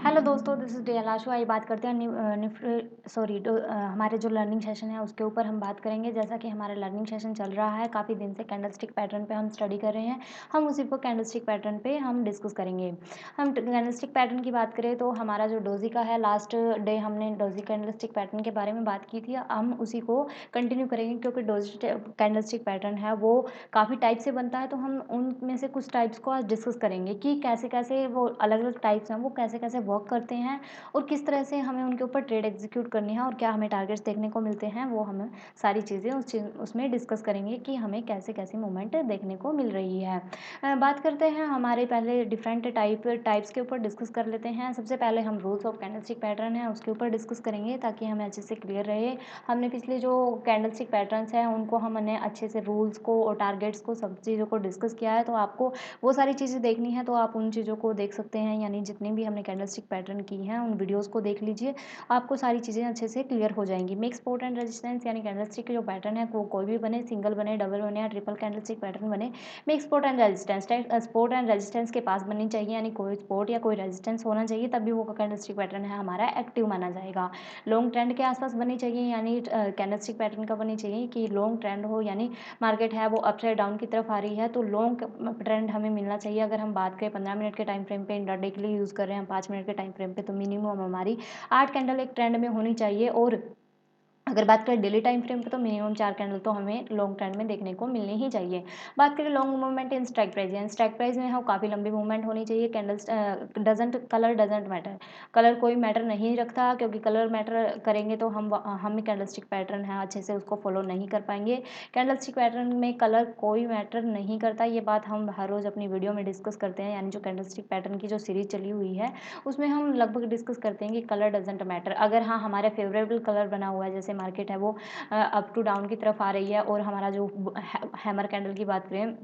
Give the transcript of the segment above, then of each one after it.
Hello दोस्तों, this is डियलाशु। आइए बात करते हैं हमारे जो लर्निंग सेशन है उसके ऊपर हम बात करेंगे। जैसा कि हमारा लर्निंग सेशन चल रहा है, काफ़ी दिन से कैंडलस्टिक पैटर्न पे हम स्टडी कर रहे हैं। हम उसी को कैंडलस्टिक पैटर्न पे हम डिस्कस करेंगे। हम कैंडलस्टिक पैटर्न की बात करें तो हमारा जो डोजी का है, लास्ट डे हमने डोजी कैंडलस्टिक पैटर्न के बारे में बात की थी। हम उसी को कंटिन्यू करेंगे क्योंकि डोजी कैंडलस्टिक पैटर्न है वो काफ़ी टाइप से बनता है। तो हम उनमें से कुछ टाइप्स को आज डिस्कस करेंगे कि कैसे कैसे वो अलग अलग टाइप्स हैं, वो कैसे कैसे वर्क करते हैं और किस तरह से हमें उनके ऊपर ट्रेड एग्जीक्यूट करनी है और क्या हमें टारगेट्स देखने को मिलते हैं। वो हमें सारी चीज़ें उसमें डिस्कस करेंगे कि हमें कैसे कैसी मूवमेंट देखने को मिल रही है। बात करते हैं हमारे पहले डिफरेंट टाइप्स के ऊपर डिस्कस कर लेते हैं। सबसे पहले हम रूल्स ऑफ कैंडलस्टिक पैटर्न है उसके ऊपर डिस्कस करेंगे ताकि हमें अच्छे से क्लियर रहे। हमने पिछले जो कैंडलस्टिक पैटर्न्स हैं उनको हमने अच्छे से रूल्स को और टारगेट्स को सब चीज़ों को डिस्कस किया है। तो आपको वो सारी चीज़ें देखनी है तो आप उन चीज़ों को देख सकते हैं, यानी जितनी भी हमने कैंडलस्टिक पैटर्न की हैं उन वीडियोस को देख लीजिए। आपको सारी चीज़ें अच्छे से क्लियर हो जाएंगी। मिक्स सपोर्ट एंड रेजिस्टेंस यानी कैंडलस्टिक के जो पैटर्न है वो कोई भी बने, सिंगल बने, डबल बने या ट्रिपल कैंडलस्टिक पैटर्न बने, mix support and resistance support and resistance के पास बननी चाहिए, यानी कोई सपोर्ट या कोई रेजिस्टेंस होना चाहिए, तभी वो कैंडलस्टिक पैटर्न है हमारा एक्टिव माना जाएगा। लॉन्ग ट्रेंड के आसपास बननी चाहिए, यानी कैंडलस्टिक पैटर्न का बननी चाहिए कि लॉन्ग ट्रेंड हो, यानी मार्केट है वो अपसाइड डाउन की तरफ आ रही है तो लॉन्ग ट्रेंड हमें मिलना चाहिए। अगर हम बात करें 15 मिनट के टाइम फ्रेम पे, इंट्राडे के लिए यूज़ कर रहे हैं 5 मिनट के टाइम फ्रेम पे, तो मिनिमम हमारी 8 कैंडल एक ट्रेंड में होनी चाहिए। और अगर बात करें डेली टाइम फ्रेम पे तो मिनिमम 4 कैंडल तो हमें लॉन्ग ट्रेंड में देखने को मिलनी ही चाहिए। बात करें long movement in strike price, यानी स्ट्राइक प्राइस में हम काफ़ी लंबी मूवमेंट होनी चाहिए। Candles colour doesn't matter, colour कोई मैटर नहीं रखता, क्योंकि कलर मैटर करेंगे तो हम कैंडलस्टिक पैटर्न है अच्छे से उसको फॉलो नहीं कर पाएंगे। कैंडलस्टिक पैटर्न में कलर कोई मैटर नहीं करता, ये बात हम हर रोज़ अपनी वीडियो में डिस्कस करते हैं। यानी जो कैंडलस्टिक पैटर्न की जो सीरीज चली हुई है उसमें हम लगभग डिस्कस करते हैं कि कलर डजेंट मैटर। अगर हाँ हमारे फेवरेबल कलर बना हुआ है, जैसे मार्केट है वो अप टू डाउन की तरफ आ रही है और हमारा जो हैमर कैंडल की बात करें,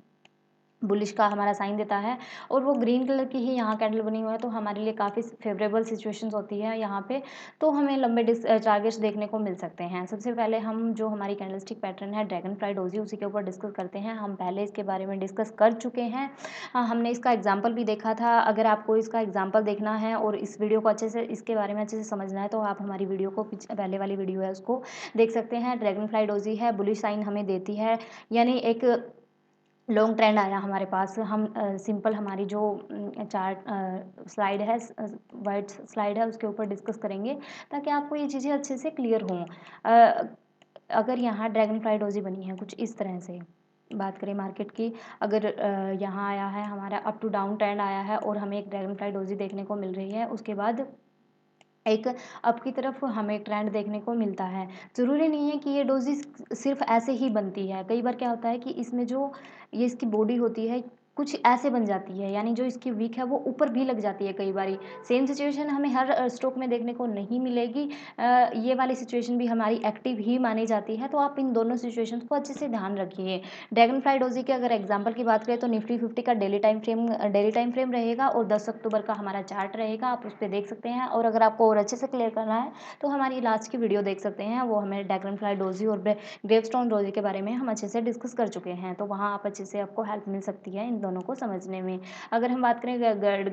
बुलिश का हमारा साइन देता है और वो ग्रीन कलर की ही यहाँ कैंडल बनी हुई है, तो हमारे लिए काफ़ी फेवरेबल सिचुएशंस होती है यहाँ पे। तो हमें लंबे टारगेट्स देखने को मिल सकते हैं। सबसे पहले हम जो हमारी कैंडलस्टिक पैटर्न है ड्रैगन फ्लाई डोजी, उसी के ऊपर डिस्कस करते हैं। हम पहले इसके बारे में डिस्कस कर चुके हैं। हमने इसका एग्जाम्पल भी देखा था। अगर आपको इसका एग्जाम्पल देखना है और इस वीडियो को अच्छे से इसके बारे में अच्छे से समझना है तो आप हमारी वीडियो को पहले वाली वीडियो है उसको देख सकते हैं। ड्रैगन फ्लाई डोजी है, बुलिश साइन हमें देती है, यानी एक लॉन्ग ट्रेंड आया हमारे पास। हम सिंपल हमारी जो चार्ट स्लाइड है, वाइट स्लाइड है, उसके ऊपर डिस्कस करेंगे ताकि आपको ये चीज़ें अच्छे से क्लियर हों। अगर यहाँ ड्रैगन फ्लाई डोजी बनी है कुछ इस तरह से, बात करें मार्केट की, अगर यहाँ आया है हमारा अप टू डाउन ट्रेंड आया है और हमें एक ड्रैगन फ्लाई डोजी देखने को मिल रही है, उसके बाद एक अप की तरफ हमें ट्रेंड देखने को मिलता है। ज़रूरी नहीं है कि ये डोज़िस सिर्फ़ ऐसे ही बनती है। कई बार क्या होता है कि इसमें जो ये इसकी बॉडी होती है, कुछ ऐसे बन जाती है, यानी जो इसकी विक है वो ऊपर भी लग जाती है कई बारी। सेम सिचुएशन हमें हर स्टॉक में देखने को नहीं मिलेगी। ये वाली सिचुएशन भी हमारी एक्टिव ही मानी जाती है, तो आप इन दोनों सिचुएशंस को अच्छे से ध्यान रखिए। ड्रैगन फ्लाई डोज़ी के अगर एग्ज़ाम्पल की बात करें तो निफ्टी 50 का डेली टाइम फ्रेम रहेगा और 10 अक्टूबर का हमारा चार्ट रहेगा, आप उस पे देख सकते हैं। और अगर आपको और अच्छे से क्लियर करना है तो हमारी लास्ट की वीडियो देख सकते हैं, वो हमें ड्रैगन फ्लाई डोज़ी और ग्रेवस्टोन डोज़ी के बारे में हम अच्छे से डिस्कस कर चुके हैं, तो वहाँ आप अच्छे से आपको हेल्प मिल सकती है इन दोनों को समझने में। अगर हम बात करें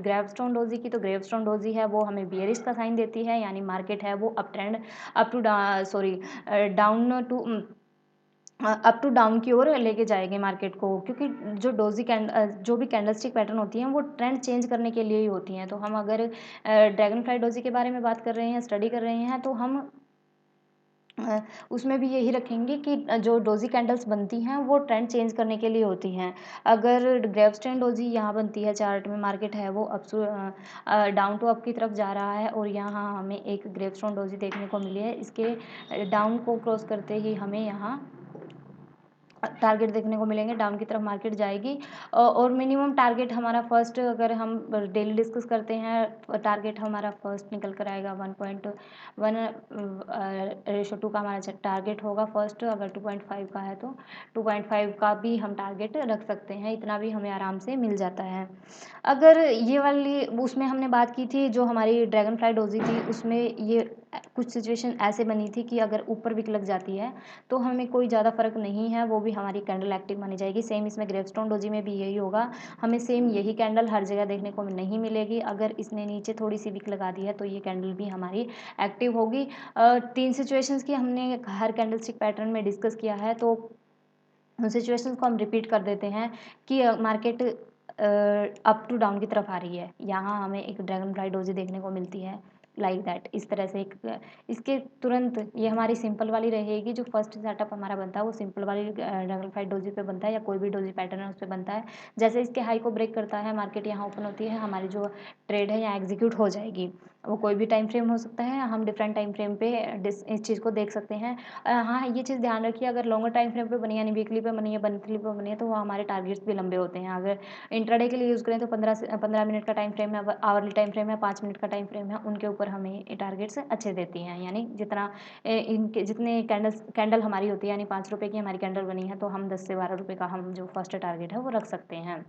ग्रेवस्टोन डोज़ी की, तो ग्रेवस्टोन डोज़ी है वो हमें बियरिश का साइन देती है, यानी मार्केट है वो up trend up to sorry down to up to down की ओर लेके जाएँगे मार्केट को, क्योंकि जो भी कैंडलस्टिक पैटर्न होती हैं वो ट्रेंड चेंज करने के लिए ही होती हैं। तो हम अगर ड्रैगन फ्लाई डोज़ी के बारे में बात कर रहे हैं, स्टडी कर रहे हैं, तो हम उसमें भी यही रखेंगे कि जो डोज़ी कैंडल्स बनती हैं वो ट्रेंड चेंज करने के लिए होती हैं। अगर ग्रेवस्टोन डोज़ी यहाँ बनती है चार्ट में, मार्केट है वो डाउन टू अप की तरफ जा रहा है और यहाँ हमें एक ग्रेवस्टोन डोज़ी देखने को मिली है। इसके डाउन को क्रॉस करते ही हमें यहाँ टारगेट देखने को मिलेंगे, डाउन की तरफ मार्केट जाएगी। और मिनिमम टारगेट हमारा फर्स्ट, अगर हम डेली डिस्कस करते हैं, टारगेट हमारा फर्स्ट निकल कर आएगा 1.1 रेशो 2 का हमारा टारगेट होगा फर्स्ट। अगर 2.5 का है तो 2.5 का भी हम टारगेट रख सकते हैं, इतना भी हमें आराम से मिल जाता है। अगर ये वाली उसमें हमने बात की थी जो हमारी ड्रैगन फ्लाई डोज़ी थी, उसमें ये कुछ सिचुएशन ऐसे बनी थी कि अगर ऊपर विक लग जाती है तो हमें कोई ज़्यादा फ़र्क नहीं है, वो भी हमारी कैंडल एक्टिव मानी जाएगी। सेम इसमें ग्रेवस्टोन डोजी में भी यही होगा, हमें सेम यही कैंडल हर जगह देखने को नहीं मिलेगी। अगर इसने नीचे थोड़ी सी विक लगा दी है तो ये कैंडल भी हमारी एक्टिव होगी। 3 सिचुएशंस की हमने हर कैंडलस्टिक पैटर्न में डिस्कस किया है, तो उन सिचुएशंस को हम रिपीट कर देते हैं कि मार्केट अप टू डाउन की तरफ आ रही है। यहाँ हमें एक ड्रैगन फ्लाई डोजी देखने को मिलती है लाइक दैट, इस तरह से एक इसके तुरंत ये हमारी सिंपल वाली रहेगी। जो फर्स्ट सेटअप हमारा बनता है वो सिंपल वाली ड्रैगन फ्लाई डोजी पे बनता है, या कोई भी डोजी पैटर्न है उस पर बनता है। जैसे इसके हाई को ब्रेक करता है मार्केट, यहाँ ओपन होती है, हमारी जो ट्रेड है यहाँ एग्जीक्यूट हो जाएगी। वो कोई भी टाइम फ्रेम हो सकता है, हम डिफरेंट टाइम फ्रेम पे इस चीज़ को देख सकते हैं। हाँ, ये चीज़ ध्यान रखिए, अगर लॉन्गर टाइम फ्रेम पे बनी, यानी वीकली पे बनी है, मंथली पे बनी है, तो वो हमारे टारगेट्स भी लंबे होते हैं। अगर इंट्राडे के लिए यूज़ करें तो 15 मिनट का टाइम फ्रेम है, आवरली टाइम फ्रेम है, 5 मिनट का टाइम फ्रेम है, उनके ऊपर हमें टारगेट्स अच्छे देती हैं। यानी जितना इनके जितने कैंडल हमारी होती है, यानी 5 रुपये की हमारी कैंडल बनी है, तो हम 10 से 12 रुपये का हम जो फर्स्ट टारगेट है वो रख सकते हैं।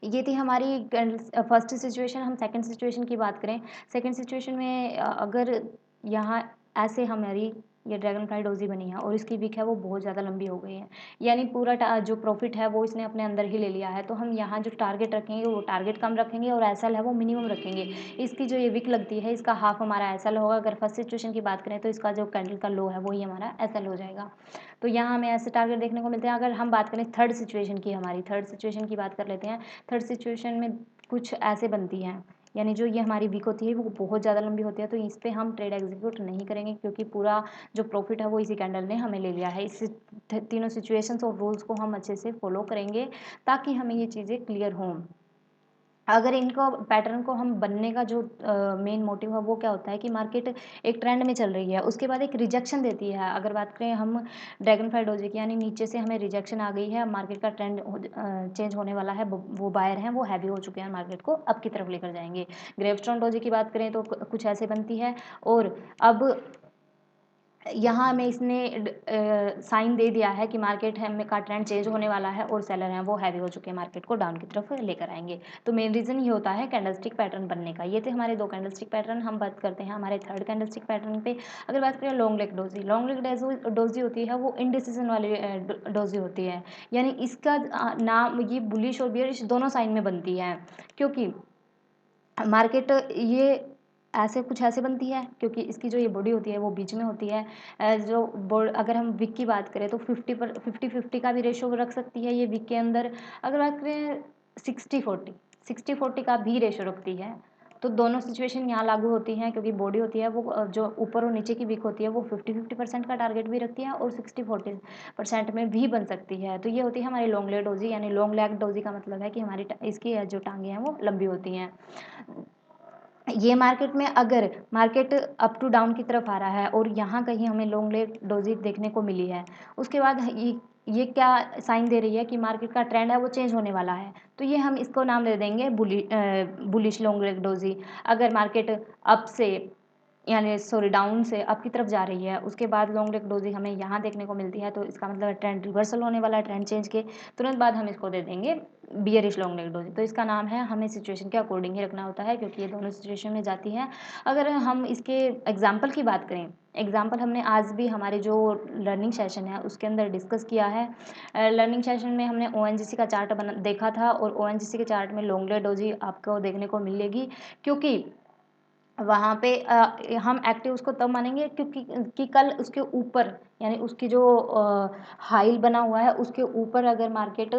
ये थी हमारी फर्स्ट सिचुएशन। हम सेकंड सिचुएशन की बात करें, सेकंड सिचुएशन में अगर यहाँ ऐसे हमारी ये ड्रैगन फ्लाई डोजी बनी है और इसकी विक है वो बहुत ज़्यादा लंबी हो गई है, यानी पूरा जो प्रॉफिट है वो इसने अपने अंदर ही ले लिया है, तो हम यहाँ जो टारगेट रखेंगे वो टारगेट कम रखेंगे और एसएल है वो मिनिमम रखेंगे। इसकी जो ये विक लगती है इसका हाफ हमारा एसएल होगा। अगर फर्स्ट सिचुएशन की बात करें तो इसका जो कैंडल का लो है वही हमारा एसएल हो जाएगा। तो यहाँ हमें ऐसे टारगेट देखने को मिलते हैं। अगर हम बात करें थर्ड सिचुएशन की, हमारी थर्ड सिचुएशन की बात कर लेते हैं। थर्ड सिचुएशन में कुछ ऐसे बनती हैं, यानी जो ये हमारी वीक होती है वो बहुत ज़्यादा लंबी होती है, तो इस पर हम ट्रेड एग्जीक्यूट नहीं करेंगे, क्योंकि पूरा जो प्रॉफिट है वो इसी कैंडल ने हमें ले लिया है। इस तीनों सिचुएशंस और रूल्स को हम अच्छे से फॉलो करेंगे ताकि हमें ये चीज़ें क्लियर हों। अगर इनको पैटर्न को हम बनने का जो मेन मोटिव है वो क्या होता है कि मार्केट एक ट्रेंड में चल रही है, उसके बाद एक रिजेक्शन देती है। अगर बात करें हम ड्रैगन फ्लाई डोजी की, यानी नीचे से हमें रिजेक्शन आ गई है, मार्केट का ट्रेंड चेंज होने वाला है, वो बायर हैं वो हैवी हो चुके हैं, मार्केट को अप की तरफ लेकर जाएंगे। ग्रेवस्टोन डोजी की बात करें तो कुछ ऐसे बनती है, और अब यहाँ हमें इसने साइन दे दिया है कि मार्केट है में का ट्रेंड चेंज होने वाला है और सेलर हैं वो हैवी हो चुके हैं, मार्केट को डाउन की तरफ लेकर आएंगे। तो मेन रीज़न ये होता है कैंडलस्टिक पैटर्न बनने का। ये थे हमारे 2 कैंडलस्टिक पैटर्न। हम बात करते हैं हमारे थर्ड कैंडलस्टिक पैटर्न पे। अगर बात करें long leg doji, long leg doji होती है वो इनडिसीजन वाली डोजी होती है, यानी इसका नाम ये बुलिश और बियरिश दोनों साइन में बनती है, क्योंकि मार्केट ये ऐसे कुछ ऐसे बनती है, क्योंकि इसकी जो ये बॉडी होती है वो बीच में होती है। जो अगर हम विक की बात करें तो 50-50 का भी रेशो रख सकती है ये विक के अंदर। अगर बात करें 60-40 का भी रेशो रखती है। तो दोनों सिचुएशन यहाँ लागू होती हैं, क्योंकि बॉडी होती है वो जो ऊपर और नीचे की विक होती है वो 50-50% का टारगेट भी रखती है और 60-40% में भी बन सकती है। तो ये होती है हमारी लॉन्ग लेग डोजी, यानी लॉन्ग लेग डोजी का मतलब है कि हमारी इसकी जो टांगे हैं वो लंबी होती हैं। ये मार्केट में अगर मार्केट अप टू डाउन की तरफ आ रहा है और यहाँ कहीं हमें लॉन्ग लेग डोजी देखने को मिली है, उसके बाद ये क्या साइन दे रही है कि मार्केट का ट्रेंड है वो चेंज होने वाला है, तो ये हम इसको नाम दे देंगे बुलिश लॉन्ग लेग डोजी। अगर मार्केट अप से यानी सॉरी डाउन से अप की तरफ जा रही है, उसके बाद लॉन्ग लेग डोजी हमें यहाँ देखने को मिलती है, तो इसका मतलब है ट्रेंड रिवर्सल होने वाला है। ट्रेंड चेंज के तुरंत बाद हम इसको दे देंगे बियरिश लॉन्ग लेग डोजी। तो इसका नाम है, हमें सिचुएशन के अकॉर्डिंग ही रखना होता है, क्योंकि ये दोनों सिचुएशन में जाती है। अगर हम इसके एग्जाम्पल की बात करें, एग्जाम्पल हमने आज भी हमारे जो लर्निंग सेशन है उसके अंदर डिस्कस किया है। लर्निंग सेशन में हमने ONGC का चार्ट देखा था, और ONGC के चार्ट में लॉन्ग लेग डोजी आपको देखने को मिलेगी, क्योंकि वहाँ पे हम एक्टिव उसको तब मानेंगे क्योंकि कि कल उसके ऊपर, यानी उसकी जो हाई बना हुआ है उसके ऊपर अगर मार्केट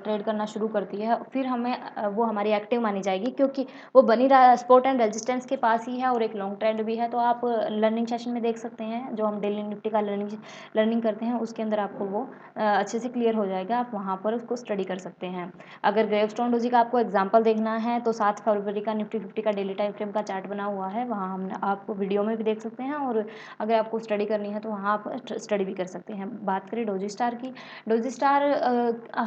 ट्रेड करना शुरू करती है, फिर हमें वो हमारी एक्टिव मानी जाएगी, क्योंकि वो बनी रहा सपोर्ट एंड रेजिस्टेंस के पास ही है और एक लॉन्ग ट्रेंड भी है। तो आप लर्निंग सेशन में देख सकते हैं, जो हम डेली निफ्टी का लर्निंग करते हैं उसके अंदर आपको वो अच्छे से क्लियर हो जाएगा, आप वहाँ पर उसको स्टडी कर सकते हैं। अगर ग्रेवस्टोन डोजी का आपको एग्जाम्पल देखना है तो 7 फरवरी का निफ्टी 50 का डेली टाइम फ्रेम का चार्ट बना हुआ है, वहाँ हम आपको वीडियो में भी देख सकते हैं, और अगर आपको स्टडी करनी है तो वहाँ आप स्टडी भी कर सकते हैं। बात करें डोजी स्टार की, डोजी स्टार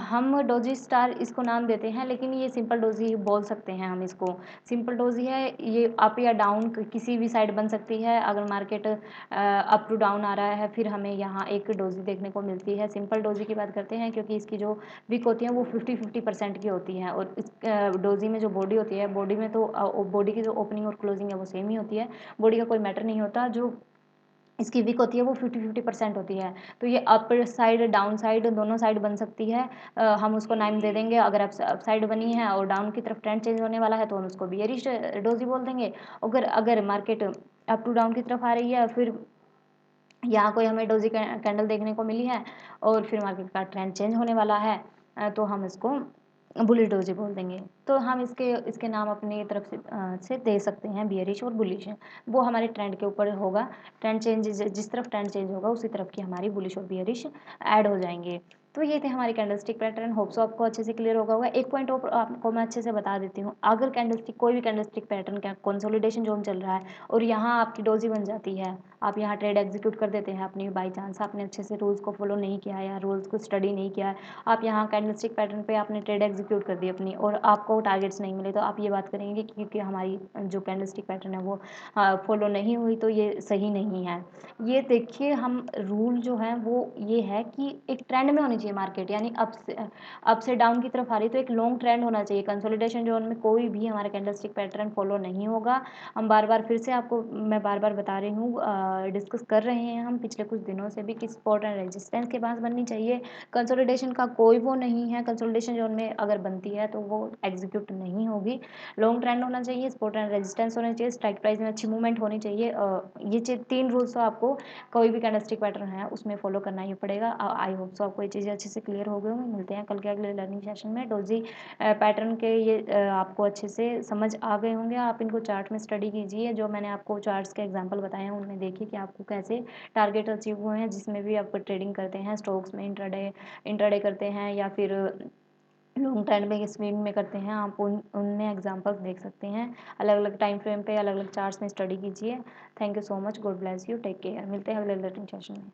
हम डोजी स्टार इसको नाम देते हैं, लेकिन ये सिंपल डोजी बोल सकते हैं हम इसको। सिंपल डोजी है, ये अप या डाउन किसी भी साइड बन सकती है। अगर मार्केट अप टू डाउन आ रहा है फिर हमें यहाँ एक डोजी देखने को मिलती है। सिंपल डोजी की बात करते हैं क्योंकि इसकी जो विक होती है वो 50-50% की होती है, और इस डोजी में जो बॉडी होती है, बॉडी में तो बॉडी की जो ओपनिंग और क्लोजिंग है वो सेम ही होती है, बॉडी का कोई मैटर नहीं होता। जो इसकी विक होती है वो 50-50% होती है। तो ये अप साइड, डाउन साइड दोनों साइड बन सकती है। हम उसको नाम दे देंगे अगर अप साइड बनी है और डाउन की तरफ ट्रेंड चेंज होने वाला है तो हम उसको बियरिश डोजी बोल देंगे। अगर अगर मार्केट अप टू डाउन की तरफ आ रही है फिर यहाँ कोई हमें डोजी कैंडल देखने को मिली है और फिर मार्केट का ट्रेंड चेंज होने वाला है, तो हम इसको बुलिश डोजी बोल देंगे। तो हम इसके इसके नाम अपनी तरफ से दे सकते हैं, बियरिश और बुलिश। वो हमारे ट्रेंड के ऊपर होगा। ट्रेंड चेंज जिस तरफ ट्रेंड चेंज होगा उसी तरफ की हमारी बुलिश और बियरिश ऐड हो जाएंगे। तो ये थे हमारे कैंडलस्टिक पैटर्न। होप सो आपको अच्छे से क्लियर होगा। एक पॉइंट और आपको मैं अच्छे से बता देती हूँ। अगर कैंडलस्टिक कोई भी कैंडलस्टिक पैटर्न का कंसोलिडेशन जोन चल रहा है और यहाँ आपकी डोजी बन जाती है, आप यहाँ ट्रेड एग्जीक्यूट कर देते हैं अपनी, बाई चांस आपने अच्छे से रूल्स को फॉलो नहीं किया है या रूल्स को स्टडी नहीं किया है, आप यहाँ कैंडलस्टिक पैटर्न पे आपने ट्रेड एग्जीक्यूट कर दी अपनी और आपको टारगेट्स नहीं मिले, तो आप ये बात करेंगे कि क्योंकि हमारी जो कैंडलस्टिक पैटर्न है वो फॉलो नहीं हुई तो ये सही नहीं है। ये देखिए, हम रूल जो है वो ये है कि एक ट्रेंड में होनी चाहिए मार्केट, यानी अप से डाउन की तरफ आ रही तो एक लॉन्ग ट्रेंड होना चाहिए। कंसोलिडेशन जोन में कोई भी हमारा कैंडलस्टिक पैटर्न फॉलो नहीं होगा। हम बार बार फिर से आपको मैं बार बार बता रही हूँ, डिस्कस कर रहे हैं हम पिछले कुछ दिनों से भी कि सपोर्ट एंड रेजिस्टेंस के पास बननी चाहिए। कंसोलिडेशन का कोई वो नहीं है, कंसोलिडेशन जोन में अगर बनती है तो वो एग्जीक्यूट नहीं होगी। लॉन्ग ट्रेंड होना चाहिए, सपोर्ट एंड रेजिस्टेंस होना चाहिए, स्ट्राइक प्राइस में अच्छी मूवमेंट होनी चाहिए। ये तीन रूल्स तो आपको कोई भी कैंडलस्टिक पैटर्न है उसमें फॉलो करना ही पड़ेगा। आई होप सो आपको ये चीज़ें अच्छे से क्लियर हो गई होंगी। मिलते हैं कल के अगले लर्निंग सेशन में। डोजी पैटर्न के ये आपको अच्छे से समझ आ गए होंगे। आप इनको चार्ट में स्टडी कीजिए, जो मैंने आपको चार्ट्स के एग्जांपल बताए हैं उनमें देखिए कि आपको कैसे टारगेट अचीव हुए हैं, जिसमें भी आप ट्रेडिंग करते हैं, स्टॉक्स में इंट्राडे इंट्राडे करते हैं या फिर लॉन्ग ट्रेंड में स्विंग में करते हैं, आप उनमें एग्जांपल्स देख सकते हैं। अलग अलग टाइम फ्रेम पे अलग अलग चार्ट्स में स्टडी कीजिए। Thank you so much. God bless you. Take care. मिलते हैं अगले लर्निंग सेशन में।